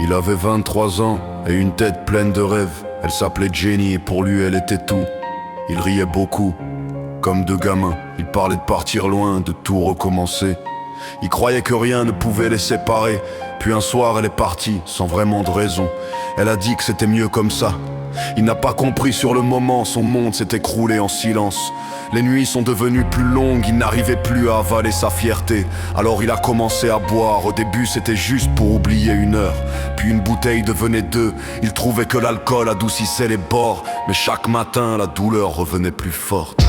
Il avait 23 ans et une tête pleine de rêves. Elle s'appelait Jenny et pour lui elle était tout. Il riait beaucoup, comme deux gamins. Il parlait de partir loin, de tout recommencer. Il croyait que rien ne pouvait les séparer. Puis un soir elle est partie, sans vraiment de raison. Elle a dit que c'était mieux comme ça. Il n'a pas compris sur le moment, son monde s'est écroulé en silence. Les nuits sont devenues plus longues, il n'arrivait plus à avaler sa fierté. Alors il a commencé à boire, au début c'était juste pour oublier une heure. Puis une bouteille devenait deux, il trouvait que l'alcool adoucissait les bords. Mais chaque matin la douleur revenait plus forte.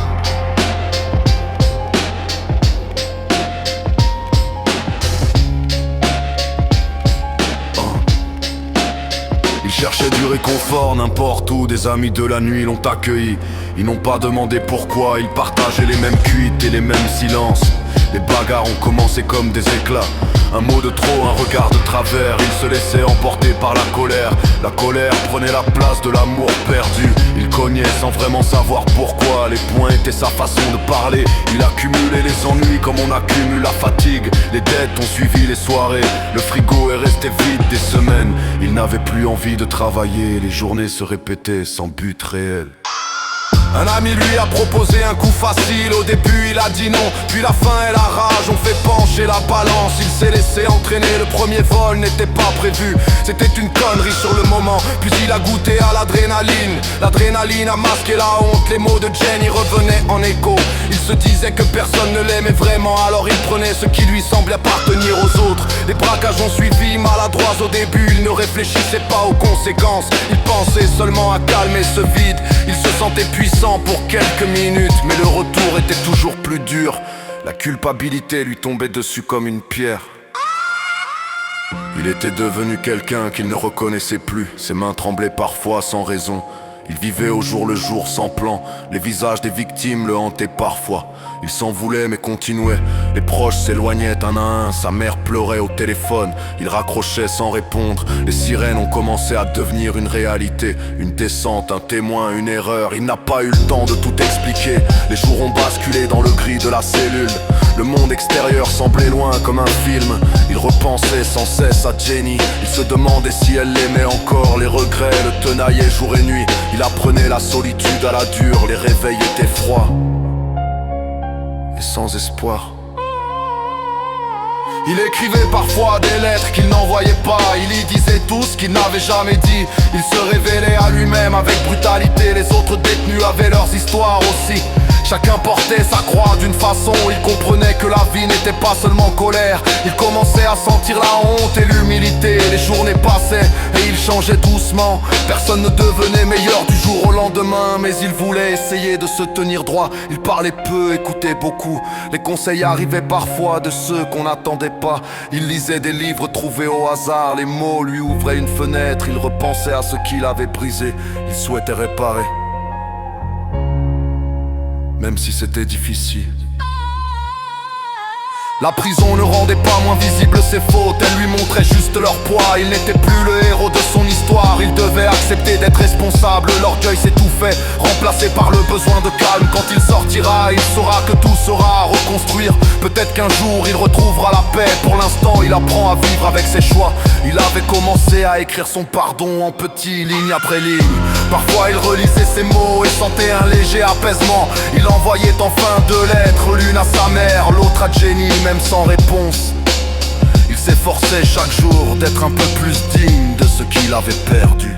Il cherchait du réconfort n'importe où, des amis de la nuit l'ont accueilli. Ils n'ont pas demandé pourquoi, ils partageaient les mêmes cuites et les mêmes silences. Les bagarres ont commencé comme des éclats. Un mot de trop, un regard de travers. Il se laissait emporter par la colère. La colère prenait la place de l'amour perdu. Il cognait sans vraiment savoir pourquoi. Les points étaient sa façon de parler. Il accumulait les ennuis comme on accumule la fatigue. Les dettes ont suivi les soirées. Le frigo est resté vide des semaines. Il n'avait plus envie de travailler. Les journées se répétaient sans but réel. Un ami lui a proposé un coup facile. Au début il a dit non, puis la faim et la rage ont fait pencher la balance. Il s'est laissé entraîner, le premier vol n'était pas prévu. C'était une connerie sur le moment, puis il a goûté à l'adrénaline. L'adrénaline a masqué la honte, les mots de Jenny revenaient en écho. Il se disait que personne ne l'aimait vraiment, alors il prenait ce qui lui semblait appartenir aux autres. Les braquages ont suivi, maladroits au début. Il ne réfléchissait pas aux conséquences, il pensait seulement à calmer ce vide. Il se sentait puissant pour quelques minutes, mais le retour était toujours plus dur. La culpabilité lui tombait dessus comme une pierre. Il était devenu quelqu'un qu'il ne reconnaissait plus. Ses mains tremblaient parfois sans raison. Il vivait au jour le jour sans plan. Les visages des victimes le hantaient parfois. Il s'en voulait mais continuait. Les proches s'éloignaient un à un. Sa mère pleurait au téléphone. Il raccrochait sans répondre. Les sirènes ont commencé à devenir une réalité. Une descente, un témoin, une erreur. Il n'a pas eu le temps de tout expliquer. Les jours ont basculé dans le gris de la cellule. Le monde extérieur semblait loin comme un film. Il repensait sans cesse à Jenny. Il se demandait si elle l'aimait encore. Les regrets le tenaillaient jour et nuit. Il apprenait la solitude à la dure. Les réveils étaient froids et sans espoir. Il écrivait parfois des lettres qu'il n'envoyait pas. Il y disait tout ce qu'il n'avait jamais dit. Il se révélait à lui-même avec brutalité. Les autres détenus avaient leurs histoires aussi. Chacun portait sa croix d'une façon. Il comprenait que la vie n'était pas seulement colère. Il commençait à sentir la honte et l'humilité. Les journées passaient et il changeait doucement. Personne ne devenait meilleur du jour au lendemain, mais il voulait essayer de se tenir droit. Il parlait peu, écoutait beaucoup. Les conseils arrivaient parfois de ceux qu'on n'attendait pas. Il lisait des livres trouvés au hasard. Les mots lui ouvraient une fenêtre. Il repensait à ce qu'il avait brisé. Il souhaitait réparer, même si c'était difficile. La prison ne rendait pas moins visible ses fautes. Elle lui montrait juste leur poids. Il n'était plus le héros de son histoire. Il devait accepter d'être responsable. L'orgueil s'étouffait, remplacé par le besoin de calme. Quand il sortira, il saura que tout sera à reconstruire. Peut-être qu'un jour il retrouvera la paix. Pour l'instant il apprend à vivre avec ses choix. Il avait commencé à écrire son pardon en petits, ligne après ligne. Parfois il relisait ses mots et sentait un léger apaisement. Il envoyait enfin 2 lettres, l'une à sa mère, l'autre à Jenny, même sans réponse. Il s'efforçait chaque jour d'être un peu plus digne de ce qu'il avait perdu.